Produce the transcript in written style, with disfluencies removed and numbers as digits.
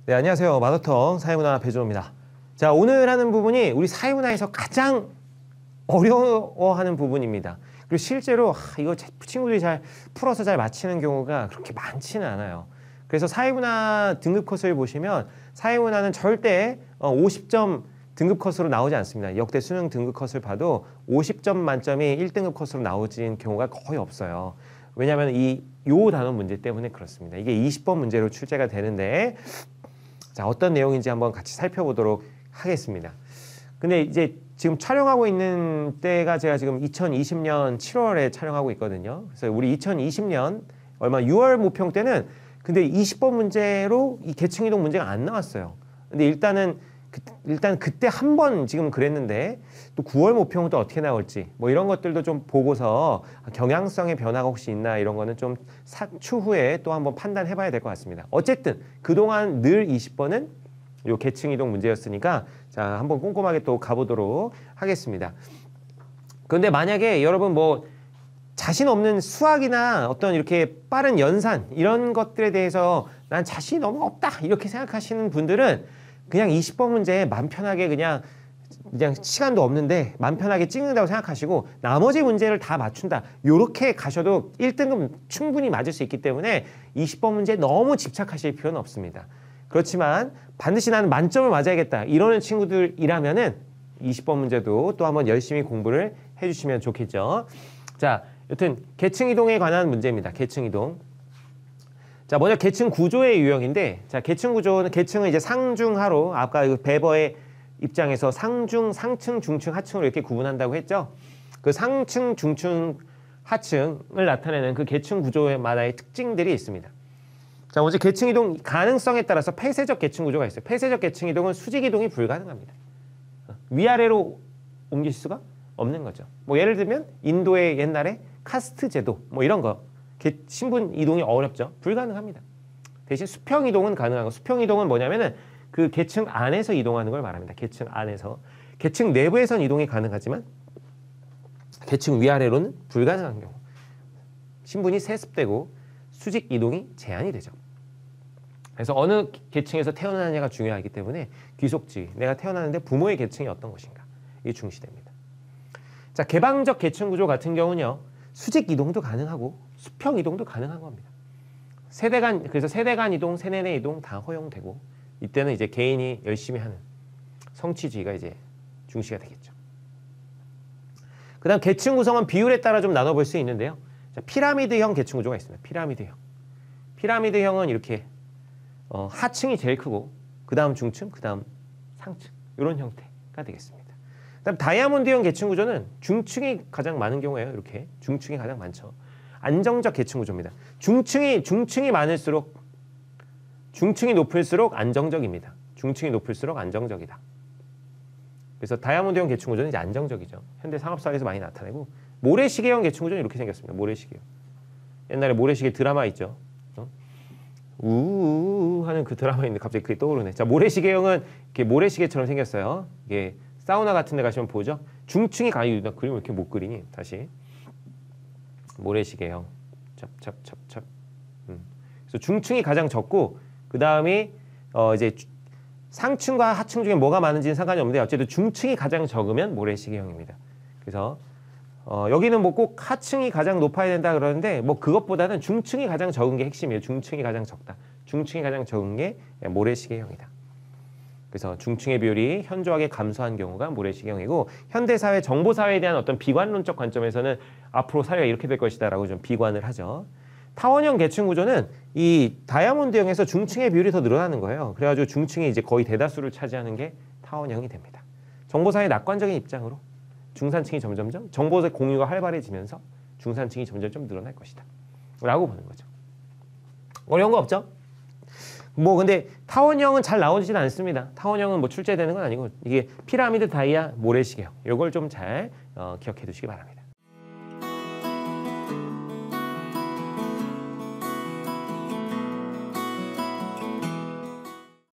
네, 안녕하세요. 마더텅 사회문화 배주호입니다. 자, 오늘 하는 부분이 우리 사회문화에서 가장 어려워하는 부분입니다. 그리고 실제로 이거 친구들이 잘 풀어서 잘 맞히는 경우가 그렇게 많지는 않아요. 그래서 사회문화 등급 컷을 보시면 사회문화는 절대 50점 등급 컷으로 나오지 않습니다. 역대 수능 등급 컷을 봐도 50점 만점이 1등급 컷으로 나오진 경우가 거의 없어요. 왜냐하면 요 단원 문제 때문에 그렇습니다. 이게 20번 문제로 출제가 되는데, 자, 어떤 내용인지 한번 같이 살펴보도록 하겠습니다. 근데 이제 지금 촬영하고 있는 때가 제가 지금 2020년 7월에 촬영하고 있거든요. 그래서 우리 2020년 얼마 6월 모평 때는 근데 20번 문제로 이 계층 이동 문제가 안 나왔어요. 근데 일단 그때 한 번 지금 그랬는데 또 9월 모평은 또 어떻게 나올지 뭐 이런 것들도 좀 보고서 경향성의 변화가 혹시 있나 이런 거는 좀 추후에 또 한번 판단해 봐야 될 것 같습니다. 어쨌든 그동안 늘 20번은 요 계층 이동 문제였으니까 자, 한번 꼼꼼하게 또 가보도록 하겠습니다. 그런데 만약에 여러분 뭐 자신 없는 수학이나 어떤 이렇게 빠른 연산 이런 것들에 대해서 난 자신이 너무 없다 이렇게 생각하시는 분들은 그냥 20번 문제 맘 편하게 그냥 시간도 없는데 맘 편하게 찍는다고 생각하시고 나머지 문제를 다 맞춘다 요렇게 가셔도 1등급 충분히 맞을 수 있기 때문에 20번 문제에 너무 집착하실 필요는 없습니다. 그렇지만 반드시 나는 만점을 맞아야겠다 이러는 친구들이라면은 20번 문제도 또 한번 열심히 공부를 해주시면 좋겠죠. 자, 여튼 계층 이동에 관한 문제입니다. 계층 이동. 자, 먼저 계층 구조의 유형인데, 자, 계층 구조는 계층은 이제 상중하로 아까 배버의 입장에서 상중, 상층, 중층, 하층으로 이렇게 구분한다고 했죠. 그 상층, 중층, 하층을 나타내는 그 계층 구조마다의 특징들이 있습니다. 자, 먼저 계층 이동 가능성에 따라서 폐쇄적 계층 구조가 있어요. 폐쇄적 계층 이동은 수직 이동이 불가능합니다. 위아래로 옮길 수가 없는 거죠. 뭐 예를 들면 인도의 옛날에 카스트 제도 뭐 이런 거 신분 이동이 어렵죠. 불가능합니다. 대신 수평 이동은 가능하고, 수평 이동은 뭐냐면은 그 계층 안에서 이동하는 걸 말합니다. 계층 안에서. 계층 내부에선 이동이 가능하지만 계층 위아래로는 불가능한 경우. 신분이 세습되고 수직 이동이 제한이 되죠. 그래서 어느 계층에서 태어나느냐가 중요하기 때문에 귀속지, 내가 태어나는데 부모의 계층이 어떤 것인가 이게 중시됩니다. 자, 개방적 계층 구조 같은 경우는요. 수직 이동도 가능하고 수평 이동도 가능한 겁니다. 그래서 세대 간 이동, 세대 내 이동 다 허용되고 이때는 이제 개인이 열심히 하는 성취주의가 이제 중시가 되겠죠. 그 다음 계층 구성은 비율에 따라 좀 나눠볼 수 있는데요. 자, 피라미드형 계층 구조가 있습니다. 피라미드형. 피라미드형은 이렇게 하층이 제일 크고 그 다음 중층, 그 다음 상층 이런 형태가 되겠습니다. 그다음 다이아몬드형 계층 구조는 중층이 가장 많은 경우예요. 이렇게 중층이 가장 많죠. 안정적 계층 구조입니다. 중층이 많을수록 중층이 높을수록 안정적입니다. 중층이 높을수록 안정적이다. 그래서 다이아몬드형 계층 구조는 이제 안정적이죠. 현대 상업사회에서 많이 나타내고 모래시계형 계층 구조는 이렇게 생겼습니다. 모래시계요. 옛날에 모래시계 드라마 있죠. 우우우 하는 그 드라마 있는데 갑자기 그게 떠오르네. 자, 모래시계형은 이렇게 모래시계처럼 생겼어요. 이게 사우나 같은 데 가시면 보죠. 중층이 나 그림을 이렇게 못 그리니 다시 모래시계형 찹찹찹찹. 그래서 중층이 가장 적고 그 다음이 이제 상층과 하층 중에 뭐가 많은지는 상관이 없는데 어쨌든 중층이 가장 적으면 모래시계형입니다. 그래서 여기는 뭐 꼭 하층이 가장 높아야 된다 그러는데 뭐 그것보다는 중층이 가장 적은 게 핵심이에요. 중층이 가장 적다. 중층이 가장 적은 게 모래시계형이다. 그래서 중층의 비율이 현저하게 감소한 경우가 모래시계형이고 현대사회, 정보사회에 대한 어떤 비관론적 관점에서는 앞으로 사회가 이렇게 될 것이다 라고 좀 비관을 하죠. 타원형 계층 구조는 이 다이아몬드형에서 중층의 비율이 더 늘어나는 거예요. 그래가지고 중층이 이제 거의 대다수를 차지하는 게 타원형이 됩니다. 정보사회 낙관적인 입장으로 중산층이 점점점 정보의 공유가 활발해지면서 중산층이 점점점 늘어날 것이다 라고 보는 거죠. 어려운 거 없죠? 뭐 근데 타원형은 잘 나오지는 않습니다. 타원형은 뭐 출제되는 건 아니고 이게 피라미드, 다이아, 모래시계형 이걸 좀 잘 기억해 두시기 바랍니다.